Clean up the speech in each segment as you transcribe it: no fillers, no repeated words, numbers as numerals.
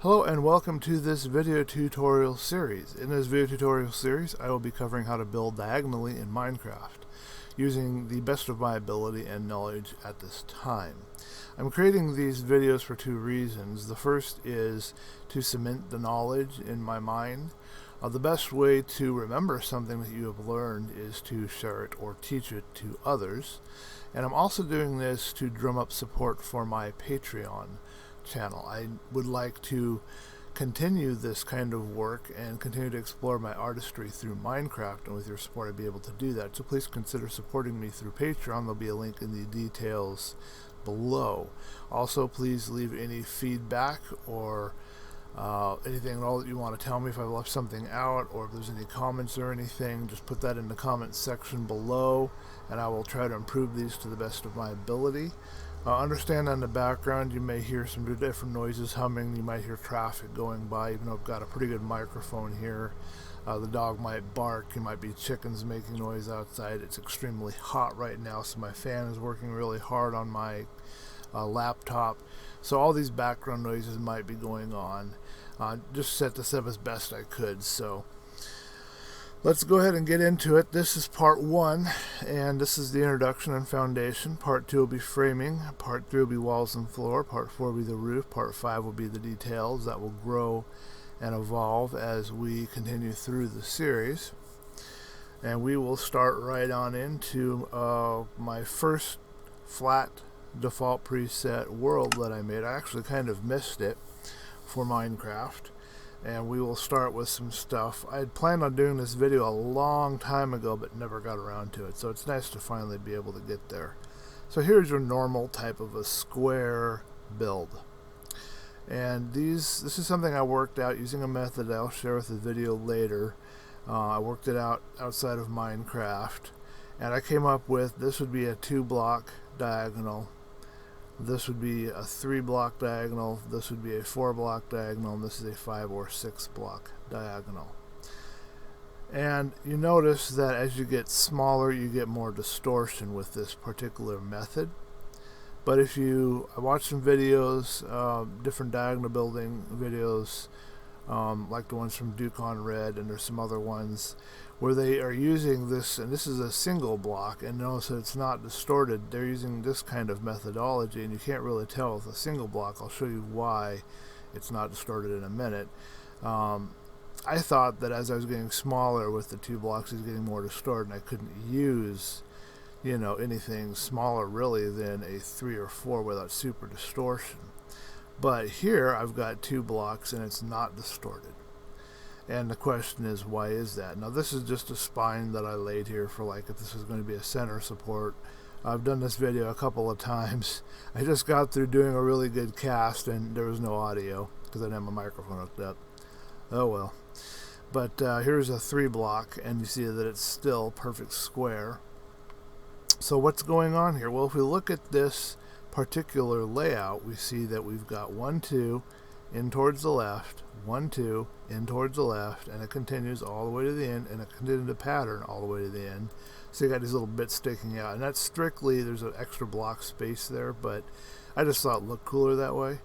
Hello and welcome to this video tutorial series. In this video tutorial series, I will be covering how to build diagonally in Minecraft using the best of my ability and knowledge at this time. I'm creating these videos for two reasons. The first is to cement the knowledge in my mind. The best way to remember something that you have learned is to share it or teach it to others. And I'm also doing this to drum up support for my Patreon channel. I would like to continue this kind of work and continue to explore my artistry through Minecraft, and with your support I'd be able to do that. So please consider supporting me through Patreon. There'll be a link in the details below. Also, please leave any feedback or anything at all that you want to tell me. If I've left something out or if there's any comments or anything, just put that in the comments section below and I will try to improve these to the best of my ability. Understand on the background you may hear some different noises humming. You might hear traffic going by, even though I've got a pretty good microphone here. The dog might bark. You might be chickens making noise outside. It's extremely hot right now, so my fan is working really hard on my laptop. So all these background noises might be going on. Just set this up as best I could. So let's go ahead and get into it. This is part 1, and this is the introduction and foundation. Part 2 will be framing. Part 3 will be walls and floor. Part 4 will be the roof. Part 5 will be the details that will grow and evolve as we continue through the series. And we will start right on into my first flat default preset world that I made. I actually kind of missed it for Minecraft. And we will start with some stuff. I had planned on doing this video a long time ago but never got around to it, so it's nice to finally be able to get there. So here's your normal type of a square build. And this is something I worked out using a method I'll share with the video later. I worked it out outside of Minecraft, and I came up with this would be a 2-block diagonal. This would be a 3-block diagonal, this would be a 4-block diagonal, and this is a 5 or 6-block diagonal. And you notice that as you get smaller, you get more distortion with this particular method. But if I watched some videos, different diagonal building videos, like the ones from Duke on Red, and there's some other ones where they are using this, and this is a single block, and notice that it's not distorted. They're using this kind of methodology, and you can't really tell with a single block. I'll show you why it's not distorted in a minute. I thought that as I was getting smaller with the 2 blocks, it was getting more distorted, and I couldn't use, anything smaller really than a 3 or 4 without super distortion. But here I've got 2 blocks and it's not distorted. And the question is, why is that? Now this is just a spine that I laid here for, like, if this is going to be a center support. I've done this video a couple of times. I just got through doing a really good cast and there was no audio because I didn't have my microphone hooked up. Oh well. But here's a 3-block, and you see that it's still perfect square. So what's going on here? Well, if we look at this particular layout, we see that we've got 1, 2 in towards the left, 1, 2 in towards the left, and it continues all the way to the end, and it continues a pattern all the way to the end. So you got these little bits sticking out, and that's strictly, there's an extra block space there, but I just thought it looked cooler that way.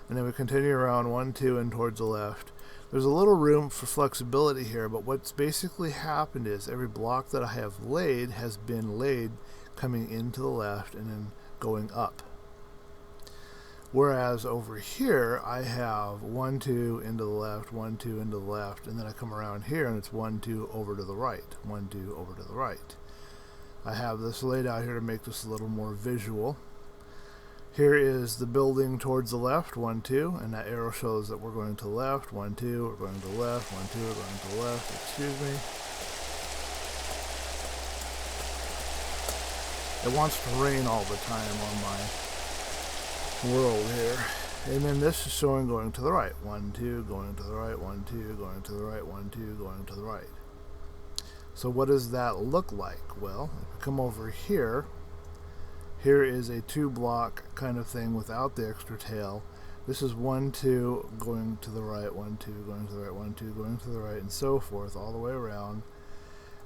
And then we continue around 1, 2 in towards the left. There's a little room for flexibility here, but what's basically happened is every block that I have laid has been laid coming into the left and then going up. Whereas over here, I have 1, 2 into the left, 1, 2 into the left, and then I come around here and it's 1, 2 over to the right, 1, 2 over to the right. I have this laid out here to make this a little more visual. Here is the building towards the left, 1, 2, and that arrow shows that we're going to the left, 1, 2, we're going to the left, 1, 2, we're going to the left, excuse me. It wants to rain all the time on my world here. And then this is showing going to the right, 1, 2, going to the right, 1, 2, going to the right, 1, 2, going to the right. So what does that look like? Well, if we come over here, here is a 2-block kind of thing without the extra tail. This is 1, 2 going to the right, 1, 2 going to the right, 1, 2 going to the right, and so forth all the way around.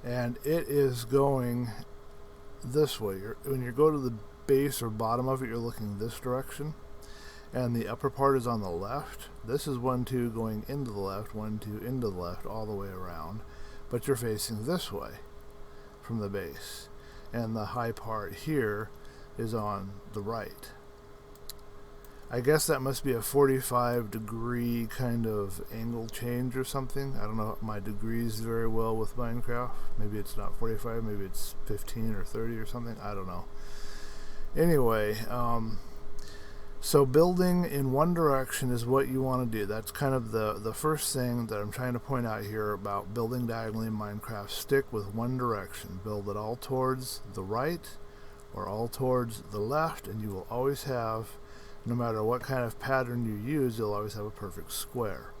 And it is going this way. When you go to the base or bottom of it, you're looking this direction. and the upper part is on the left. This is 1, 2 going into the left, 1, 2 into the left, all the way around, but you're facing this way from the base, and the high part here is on the right. I guess that must be a 45-degree kind of angle change or something. I don't know my degrees very well with Minecraft. Maybe it's not 45, maybe it's 15 or 30 or something. I don't know. Anyway, so building in one direction is what you want to do. That's kind of the first thing that I'm trying to point out here about building diagonally in Minecraft. Stick with one direction. Build it all towards the right or all towards the left, and you will always have, no matter what kind of pattern you use, you'll always have a perfect square.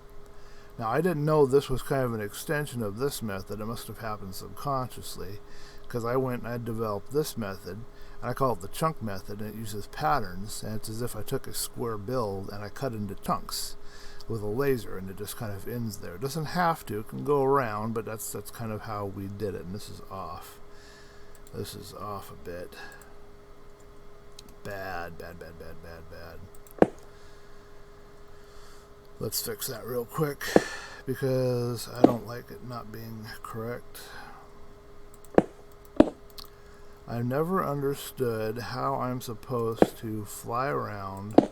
Now, I didn't know this was kind of an extension of this method. It must have happened subconsciously, because I went and I developed this method, and I call it the chunk method, and it uses patterns, and it's as if I took a square build and I cut into chunks with a laser, and it just kind of ends there. It doesn't have to, it can go around, but that's kind of how we did it, and this is off. This is off a bit. Bad. Let's fix that real quick, because I don't like it not being correct. I've never understood how I'm supposed to fly around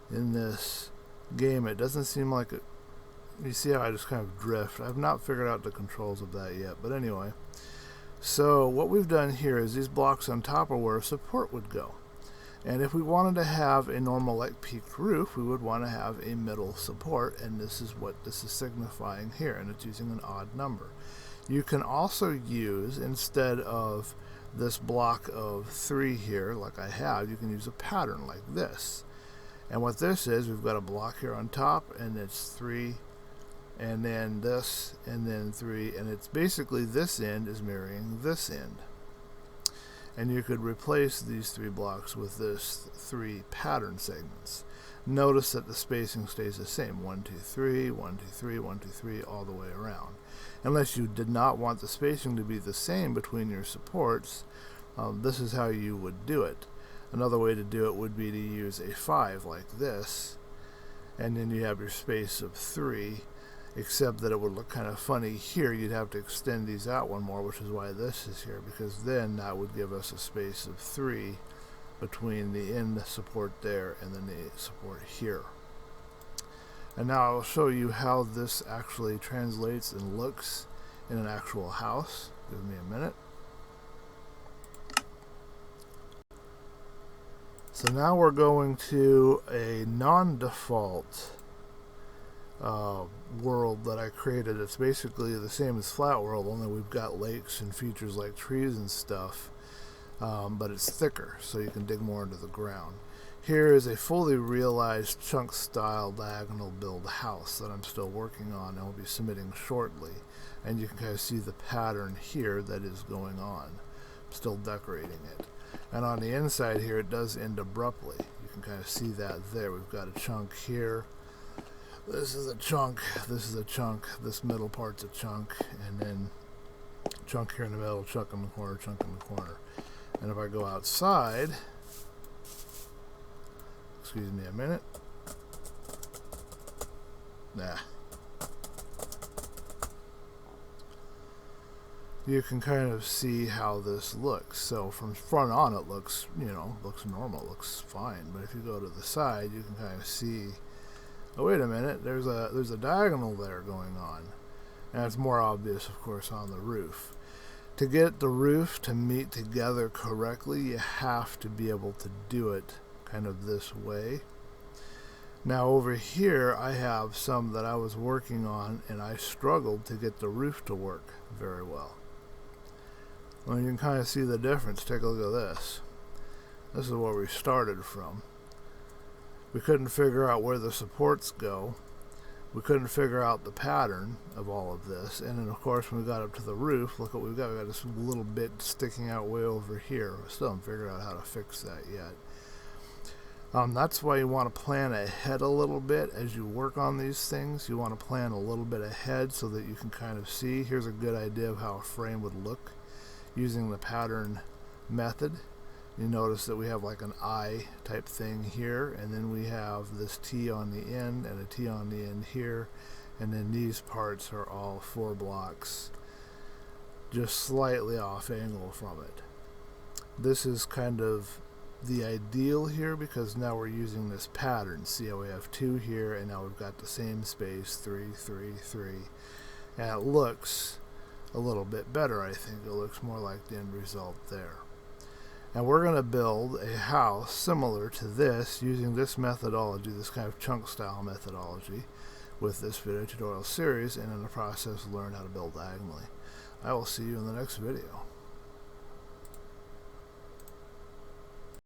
in this game. It doesn't seem like it. You see how I just kind of drift? I've not figured out the controls of that yet, but anyway. So what we've done here is these blocks on top are where support would go. And if we wanted to have a normal like peaked roof, we would want to have a middle support, and this is what this is signifying here, and it's using an odd number. You can also use, instead of this block of 3 here like I have, you can use a pattern like this. And what this is, we've got a block here on top, and it's 3, and then this, and then 3, and it's basically this end is mirroring this end. And you could replace these 3 blocks with this 3 pattern segments. Notice that the spacing stays the same, 1, 2, 3, 1, 2, 3, 1, 2, 3, all the way around. Unless you did not want the spacing to be the same between your supports, this is how you would do it. Another way to do it would be to use a 5 like this, and then you have your space of 3, except that it would look kind of funny here. You'd have to extend these out one more, which is why this is here, because then that would give us a space of 3 between the end support there and then the support here. And now I'll show you how this actually translates and looks in an actual house. Give me a minute. So now we're going to a non-default world that I created. It's basically the same as Flat World, only we've got lakes and features like trees and stuff, but it's thicker, so you can dig more into the ground. Here is a fully realized chunk style diagonal build house that I'm still working on and will be submitting shortly, and you can kind of see the pattern here that is going on. I'm still decorating it, and on the inside here it does end abruptly. You can kind of see that there. We've got a chunk here. This is a chunk, this is a chunk, this middle part's a chunk, and then chunk here in the middle, chunk in the corner, chunk in the corner. And if I go outside, excuse me a minute, you can kind of see how this looks. So from front on it looks, looks normal, looks fine. But if you go to the side, you can kind of see, oh wait a minute, there's a diagonal there going on. And it's more obvious, of course, on the roof. To get the roof to meet together correctly, you have to be able to do it kind of this way. Now over here I have some that I was working on, and I struggled to get the roof to work very well. Well, you can kind of see the difference. Take a look at this. This is where we started from. We couldn't figure out where the supports go. We couldn't figure out the pattern of all of this. And then, of course, when we got up to the roof, look what we've got. We've got this little bit sticking out way over here. We still haven't figured out how to fix that yet. That's why you want to plan ahead a little bit as you work on these things. You want to plan a little bit ahead so that you can kind of see. Here's a good idea of how a frame would look using the pattern method. You notice that we have like an I type thing here, and then we have this T on the end and a T on the end here, and then these parts are all 4 blocks just slightly off angle from it. This is kind of the ideal here because now we're using this pattern. See how we have 2 here, and now we've got the same space, 3, 3, 3, and it looks a little bit better. I think it looks more like the end result there. And we're going to build a house similar to this using this methodology, this kind of chunk style methodology, with this video tutorial series, and in the process learn how to build diagonally. I will see you in the next video.